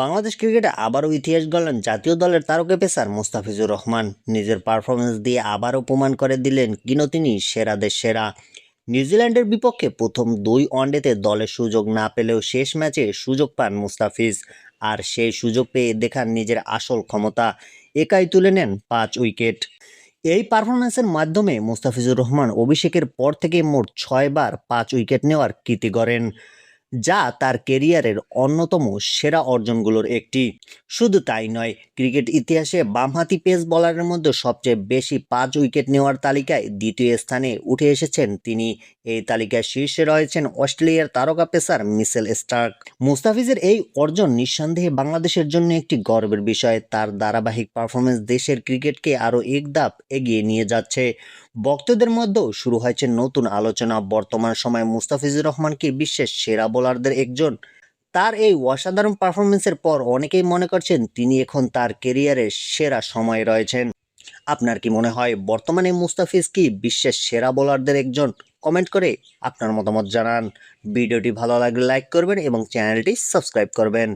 বাংলাদেশ ক্রিকেটে আবারও ইতিহাস গড়লেন জাতীয় দলের তারকা পেসার মুস্তাফিজুর রহমান। নিজের পারফরমেন্স দিয়ে আবারও প্রমাণ করে দিলেন কিনা তিনি সেরাদের সেরা। নিউজিল্যান্ডের বিপক্ষে প্রথম 2 ওয়ানডেতে দলের সুযোগ না পেলেও শেষ ম্যাচে সুযোগ পান মুস্তাফিজ। আর সেই সুযোগ পেয়ে দেখান নিজের আসল ক্ষমতা, একাই তুলে নেন 5 উইকেট। এই পারফরম্যান্সের মাধ্যমে মুস্তাফিজুর রহমান অভিষেকের পর থেকে মোট 6 বার 5 উইকেট নেওয়ার কীর্তি গড়েন, যা তার কেরিয়ারের অন্যতম সেরা অর্জনগুলোর একটি। শুধু তাই নয়, ক্রিকেট ইতিহাসে বামহাতি পেস বোলারের মধ্যে সবচেয়ে বেশি 5 উইকেট নেওয়ার তালিকায় দ্বিতীয় স্থানে উঠে এসেছেন তিনি। এই তালিকায় শীর্ষে রয়েছেন অস্ট্রেলিয়ার তারকা পেসার মিচেল স্টার্ক। মুস্তাফিজের এই অর্জন নিঃসন্দেহে বাংলাদেশের জন্য একটি গর্বের বিষয়। তার ধারাবাহিক পারফরমেন্স দেশের ক্রিকেটকে আরও এক ধাপ এগিয়ে নিয়ে যাচ্ছে। ভক্তদের মধ্যেও শুরু হয়েছে নতুন আলোচনা। বর্তমান সময়ে মুস্তাফিজুর রহমানকে বিশ্বের সেরা বোলারদের একজন। তার এই অসাধারণ পারফরমেন্সের পর অনেকেই মনে করছেন তিনি এখন তার কেরিয়ারের সেরা সময়ে রয়েছেন। আপনার কি মনে হয় বর্তমানে মুস্তাফিজ কি বিশ্বের সেরা বোলারদের একজন? কমেন্ট করে আপনার মতামত জানান। ভিডিওটি ভালো লাগলে লাইক করবেন এবং চ্যানেলটি সাবস্ক্রাইব করবেন।